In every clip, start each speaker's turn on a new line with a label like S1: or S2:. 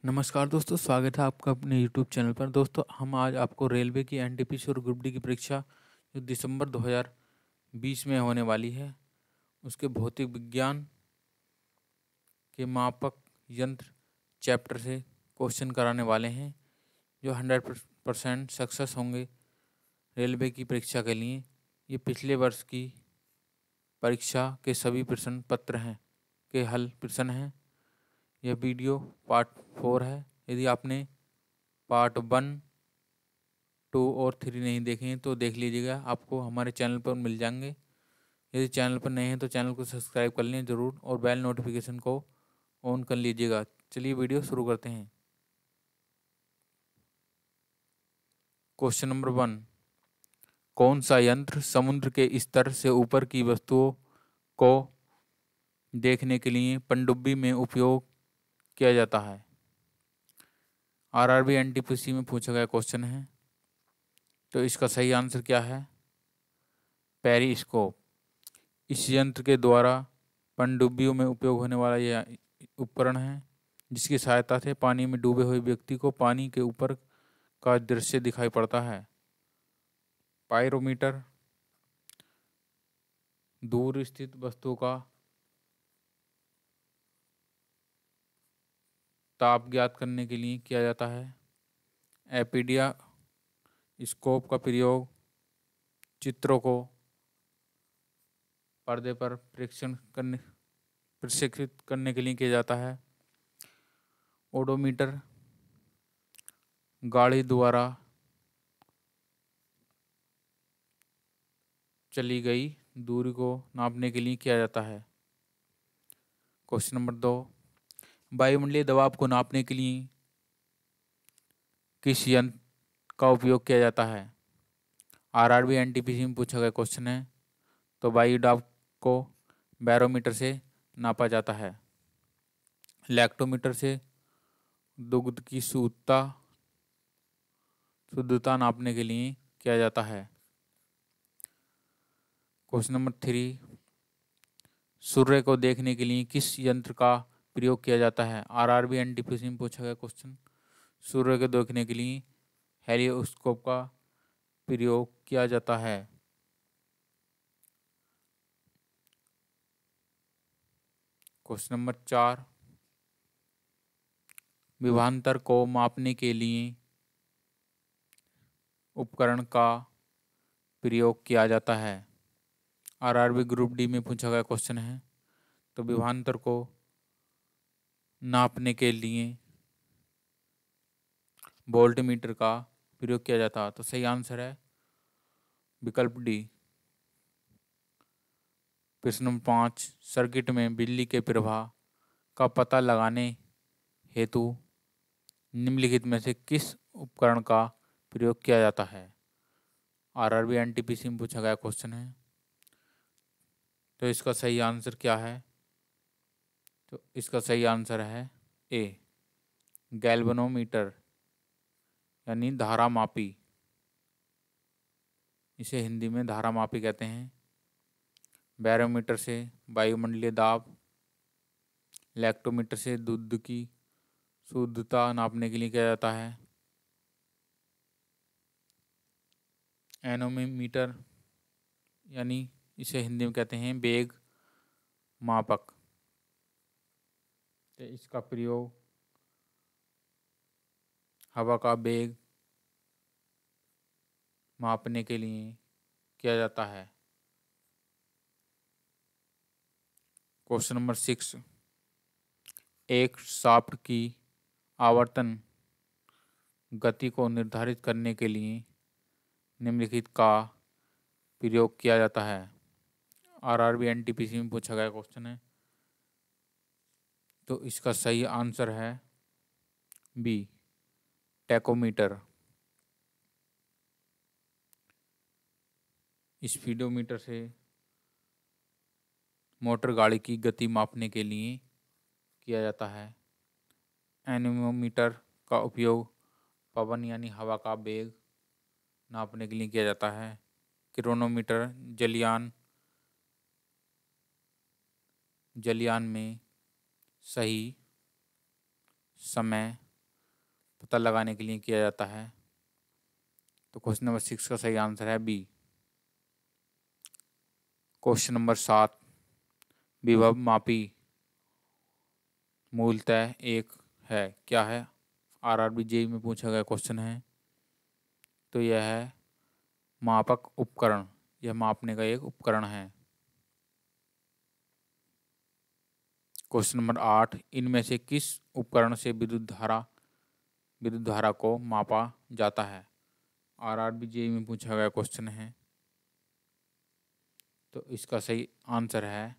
S1: नमस्कार दोस्तों, स्वागत है आपका अपने यूट्यूब चैनल पर। दोस्तों, हम आज आपको रेलवे की एनटीपीसी और ग्रुप डी की परीक्षा जो दिसंबर 2020 में होने वाली है, उसके भौतिक विज्ञान के मापक यंत्र चैप्टर से क्वेश्चन कराने वाले हैं, जो 100% सक्सेस होंगे रेलवे की परीक्षा के लिए। ये पिछले वर्ष की परीक्षा के सभी प्रश्न पत्र हैं के हल प्रश्न हैं। यह वीडियो पार्ट 4 है। यदि आपने पार्ट 1, 2 और 3 नहीं देखे हैं तो देख लीजिएगा, आपको हमारे चैनल पर मिल जाएंगे। यदि चैनल पर नए हैं तो चैनल को सब्सक्राइब कर लें ज़रूर और बेल नोटिफिकेशन को ऑन कर लीजिएगा। चलिए वीडियो शुरू करते हैं। क्वेश्चन नंबर 1, कौन सा यंत्र समुद्र के स्तर से ऊपर की वस्तुओं को देखने के लिए पनडुब्बी में उपयोग किया जाता है? आरआरबी एनटीपीसी में पूछा गया क्वेश्चन है, तो इसका सही आंसर क्या है? पेरिस्कोप। इस यंत्र के द्वारा पनडुब्बियों में उपयोग होने वाला यह उपकरण है, जिसकी सहायता से पानी में डूबे हुए व्यक्ति को पानी के ऊपर का दृश्य दिखाई पड़ता है। पायरोमीटर दूर स्थित वस्तु का ताप ज्ञात करने के लिए किया जाता है। एपीडिया स्कोप का प्रयोग चित्रों को पर्दे पर प्रक्षेपित करने के लिए किया जाता है। ओडोमीटर गाड़ी द्वारा चली गई दूरी को नापने के लिए किया जाता है। क्वेश्चन नंबर 2, वायुमंडलीय दबाव को नापने के लिए किस यंत्र का उपयोग किया जाता है? आरआरबी एनटीपीसी में पूछा गया क्वेश्चन है, तो वायु दाब को बैरोमीटर से नापा जाता है। लैक्टोमीटर से दुग्ध की शुद्धता नापने के लिए किया जाता है। क्वेश्चन नंबर 3, सूर्य को देखने के लिए किस यंत्र का प्रयोग किया जाता है? आरआरबी एनटीपीसी में पूछा गया क्वेश्चन, सूर्य को देखने के लिए हेलियोस्कोप का प्रयोग किया जाता है। क्वेश्चन नंबर 4, विभवांतर को मापने के लिए उपकरण का प्रयोग किया जाता है। आरआरबी ग्रुप डी में पूछा गया क्वेश्चन है, तो विभवांतर को नापने के लिए वोल्टमीटर का प्रयोग किया जाता है। तो सही आंसर है विकल्प डी। प्रश्न नंबर 5, सर्किट में बिजली के प्रवाह का पता लगाने हेतु निम्नलिखित में से किस उपकरण का प्रयोग किया जाता है? आरआरबी एनटीपीसी में पूछा गया क्वेश्चन है, तो इसका सही आंसर क्या है? तो इसका सही आंसर है ए, गैल्वेनोमीटर यानी धारामापी। इसे हिंदी में धारामापी कहते हैं। बैरोमीटर से वायुमंडलीय दाब, लैक्टोमीटर से दूध की शुद्धता नापने के लिए किया जाता है। एनोमीटर यानी इसे हिंदी में कहते हैं वेग मापक। तो इसका प्रयोग हवा का वेग मापने के लिए किया जाता है। क्वेश्चन नंबर 6, एक शाफ्ट की आवर्तन गति को निर्धारित करने के लिए निम्नलिखित का प्रयोग किया जाता है। आरआरबी एनटीपीसी में पूछा गया क्वेश्चन है, तो इसका सही आंसर है बी, टैकोमीटर। स्पीडोमीटर से मोटर गाड़ी की गति मापने के लिए किया जाता है। एनीमोमीटर का उपयोग पवन यानी हवा का वेग नापने के लिए किया जाता है। क्रोनोमीटर जलयान में सही समय पता लगाने के लिए किया जाता है? तो क्वेश्चन नंबर 6 का सही आंसर है बी। क्वेश्चन नंबर 7, विभव मापी मूलतः एक है, क्या है? आरआरबी जेईई में पूछा गया क्वेश्चन है। तो यह है मापक उपकरण, यह मापने का एक उपकरण है। क्वेश्चन नंबर 8, इनमें से किस उपकरण से विद्युत धारा को मापा जाता है? आरआरबी जेईई में पूछा गया क्वेश्चन है। तो इसका सही आंसर है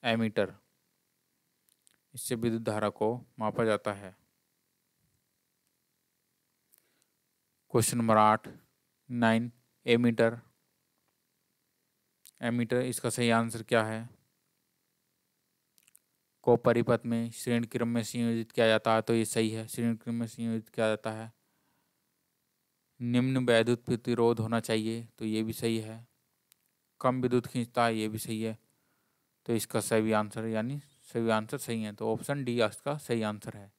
S1: एमीटर, इससे विद्युत धारा को मापा जाता है। क्वेश्चन नंबर 8, 9, एमीटर इसका सही आंसर क्या है? को परिपथ में श्रेणी क्रम में संयोजित किया जाता है, तो ये सही है, श्रेणी क्रम में संयोजित किया जाता है। निम्न वैद्युत प्रतिरोध होना चाहिए, तो ये भी सही है। कम विद्युत खींचता है, ये भी सही है। तो इसका सही आंसर यानी सभी आंसर सही है, तो ऑप्शन डी इसका सही आंसर है।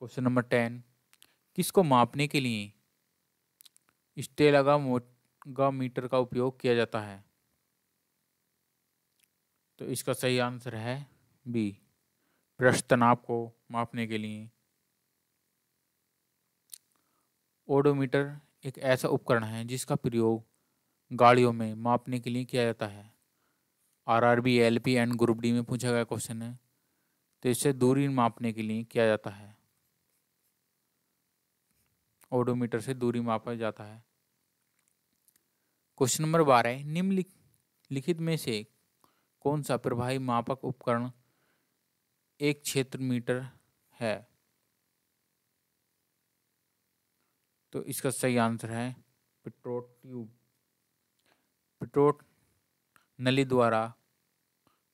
S1: क्वेश्चन नंबर 10, किसको मापने के लिए स्टेलगोमीटर का उपयोग किया जाता है? तो इसका सही आंसर है बी, पृष्ठ तनाव को मापने के लिए। ओडोमीटर एक ऐसा उपकरण है जिसका प्रयोग गाड़ियों में मापने के लिए किया जाता है। RRB, LP and group D में पूछा गया क्वेश्चन है। तो इससे दूरी मापने के लिए किया जाता है। ओडोमीटर से दूरी मापा जाता है। क्वेश्चन नंबर 12, निम्नलिखित में से कौन सा प्रभावी मापक उपकरण एक क्षेत्र मीटर है? तो इसका सही आंसर है पिट्रोट ट्यूब। पिट्रोट नली द्वारा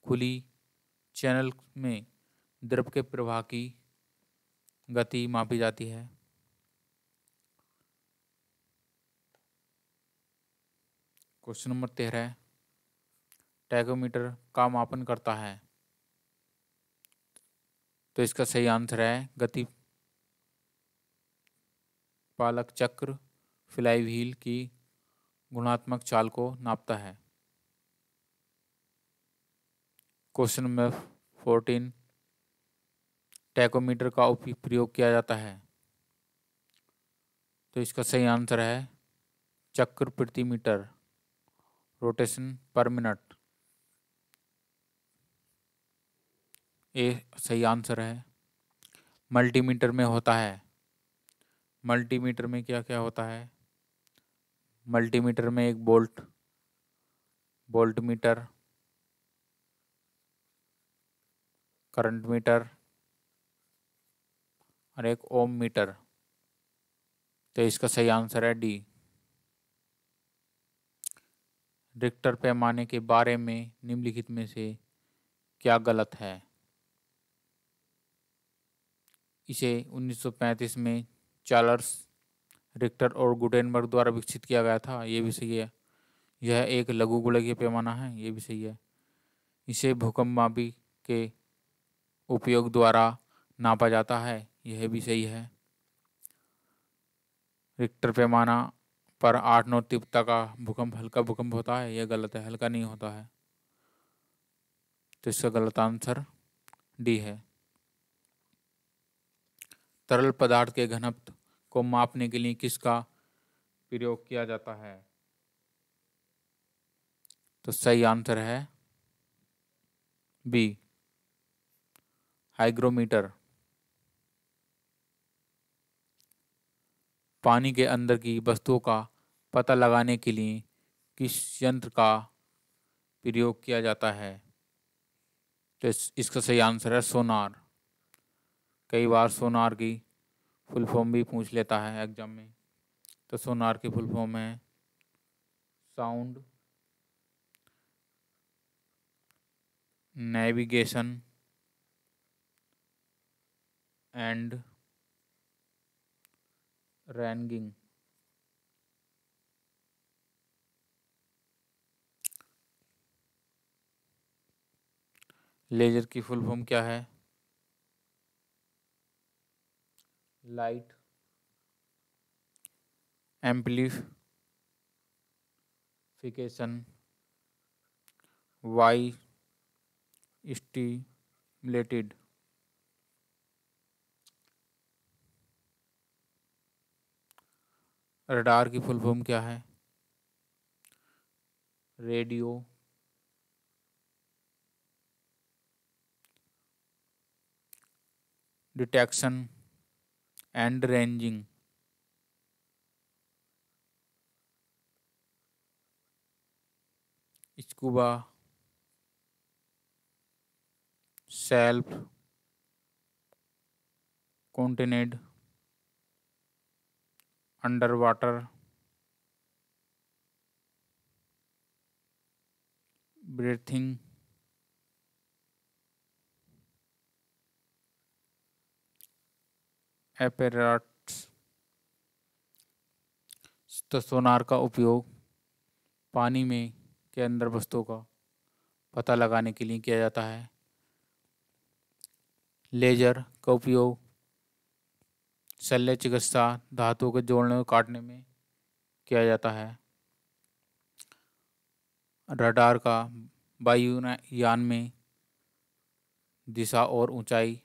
S1: खुली चैनल में द्रव के प्रवाह की गति मापी जाती है। क्वेश्चन नंबर 13, टैकोमीटर का मापन करता है। तो इसका सही आंसर है गति पालक चक्र फ्लाईव्हील की गुणात्मक चाल को नापता है। क्वेश्चन नंबर 14, टैकोमीटर का प्रयोग किया जाता है। तो इसका सही आंसर है चक्र प्रति मीटर, रोटेशन पर मिनट। ये सही आंसर है। मल्टीमीटर में होता है। मल्टीमीटर में क्या क्या होता है? मल्टीमीटर में एक वोल्ट मीटर, करंट मीटर और एक ओम मीटर। तो इसका सही आंसर है डी। रिक्टर पैमाने के बारे में निम्नलिखित में से क्या गलत है? इसे 1935 में चार्ल्स रिक्टर और गुटेनबर्ग द्वारा विकसित किया गया था, ये भी सही है। यह एक लघु गोलकीय पैमाना है, ये भी सही है। इसे भूकंपमापी के उपयोग द्वारा नापा जाता है, यह भी सही है। रिक्टर पैमाना पर 8-9 तीव्रता का भूकंप हल्का भूकंप होता है, यह गलत है, हल्का नहीं होता है। तो इसका गलत आंसर डी है। तरल पदार्थ के घनत्व को मापने के लिए किसका प्रयोग किया जाता है? तो सही आंसर है बी, हाइग्रोमीटर। पानी के अंदर की वस्तुओं का पता लगाने के लिए किस यंत्र का प्रयोग किया जाता है? तो इसका सही आंसर है सोनार। कई बार सोनार की फुल फॉर्म भी पूछ लेता है एग्जाम में। तो सोनार की फुल फॉर्म है sound navigation and ranging. Laser की फुल फॉर्म क्या है? Light amplification, by stimulated. Radar की फुल फॉर्म क्या है? Radio detection and ranging. Scuba self contained underwater breathing apparatus. तो सोनार का उपयोग पानी में के अंदर वस्तुओं का पता लगाने के लिए किया जाता है। लेजर का उपयोग शल्य चिकित्सा, धातुओं के जोड़ने और काटने में किया जाता है। रडार का वायुयान में दिशा और ऊंचाई।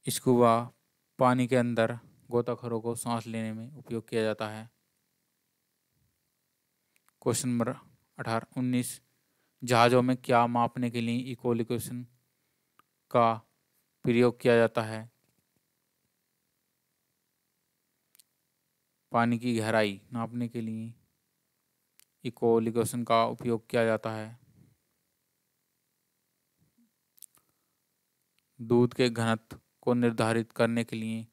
S1: स्कूबा पानी के अंदर गोताखोरों को सांस लेने में उपयोग किया जाता है। क्वेश्चन नंबर 19 जहाज़ों में क्या मापने के लिए इक्विलिब्रियम का प्रयोग किया जाता है? पानी की गहराई नापने के लिए इक्विलिब्रियम का उपयोग किया जाता है। दूध के घनत्व को निर्धारित करने के लिए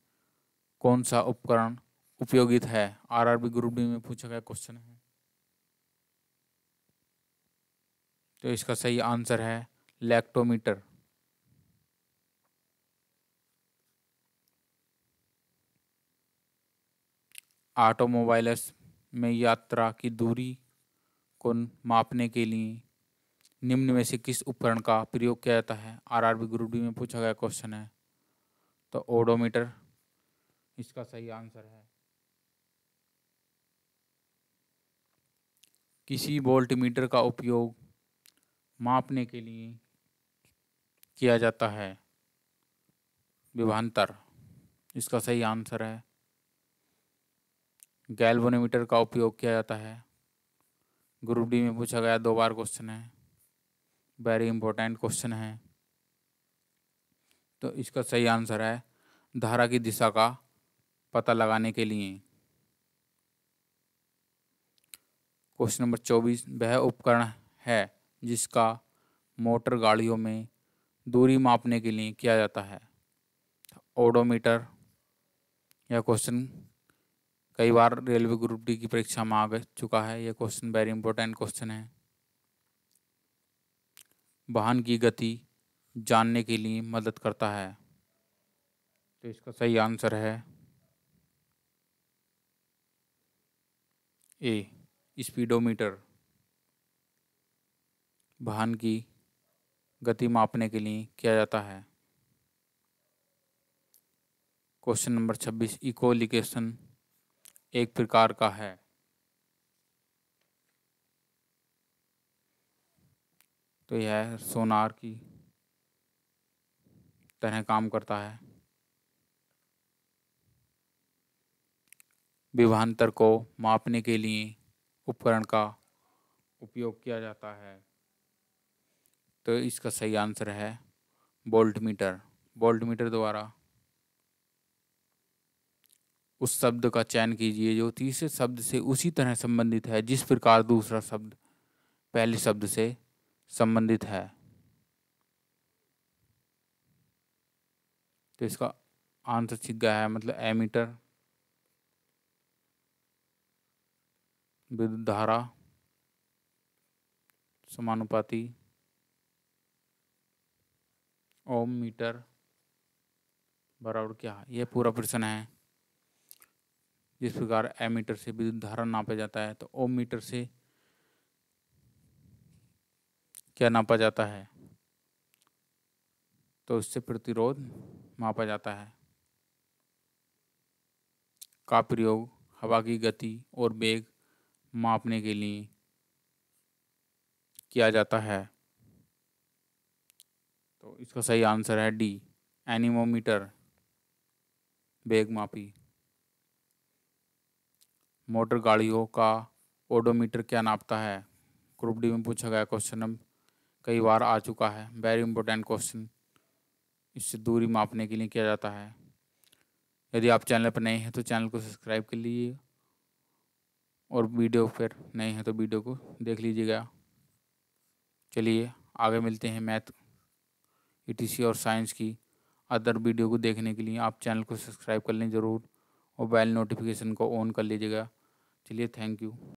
S1: कौन सा उपकरण उपयोगित है? आरआरबी ग्रुप डी में पूछा गया क्वेश्चन है। तो इसका सही आंसर है लैक्टोमीटर। ऑटोमोबाइल्स में यात्रा की दूरी को मापने के लिए निम्न में से किस उपकरण का प्रयोग किया जाता है? आरआरबी ग्रुप डी में पूछा गया क्वेश्चन है। तो ओडोमीटर इसका सही आंसर है। किसी वोल्टमीटर का उपयोग मापने के लिए किया जाता है? विभवांतर इसका सही आंसर है। गैल्वेनोमीटर का उपयोग किया जाता है। ग्रुप डी में पूछा गया 2 बार क्वेश्चन है, वेरी इंपॉर्टेंट क्वेश्चन है। तो इसका सही आंसर है धारा की दिशा का पता लगाने के लिए। क्वेश्चन नंबर 24 वह उपकरण है जिसका मोटर गाड़ियों में दूरी मापने के लिए किया जाता है? ओडोमीटर। यह क्वेश्चन कई बार रेलवे ग्रुप डी की परीक्षा में आ चुका है। यह क्वेश्चन वेरी इंपॉर्टेंट क्वेश्चन है। वाहन की गति जानने के लिए मदद करता है। तो इसका सही आंसर है ए स्पीडोमीटर। वाहन की गति मापने के लिए किया जाता है। क्वेश्चन नंबर 26 इकोलिकेशन एक प्रकार का है? तो यह सोनार की तरह काम करता है। विभवांतर को मापने के लिए उपकरण का उपयोग किया जाता है। तो इसका सही आंसर है वोल्टमीटर। वोल्टमीटर द्वारा उस शब्द का चयन कीजिए जो तीसरे शब्द से उसी तरह संबंधित है जिस प्रकार दूसरा शब्द पहले शब्द से संबंधित है। तो इसका आंसर छिप गया है, मतलब एमीटर। विद्युत धारा समानुपाती ओम मीटर बराबर क्या है? यह पूरा प्रश्न है। जिस प्रकार एमीटर से विद्युत धारा नापा जाता है तो ओम मीटर से क्या नापा जाता है? तो इससे प्रतिरोध मापा जाता है। का प्रयोग हवा की गति और वेग मापने के लिए किया जाता है? तो इसका सही आंसर है डी, एनीमोमीटर, वेग मापी। मोटर गाड़ियों का ओडोमीटर क्या नापता है? ग्रुप डी में पूछा गया क्वेश्चन कई बार आ चुका है, वेरी इंपॉर्टेंट क्वेश्चन। इससे दूरी मापने के लिए किया जाता है। यदि आप चैनल पर नए हैं तो चैनल को सब्सक्राइब कर लीजिए और वीडियो पर नए हैं तो वीडियो को देख लीजिएगा। चलिए आगे मिलते हैं। मैथ, ईटीसी और साइंस की अदर वीडियो को देखने के लिए आप चैनल को सब्सक्राइब कर लें ज़रूर और बेल नोटिफिकेशन को ऑन कर लीजिएगा। चलिए, थैंक यू।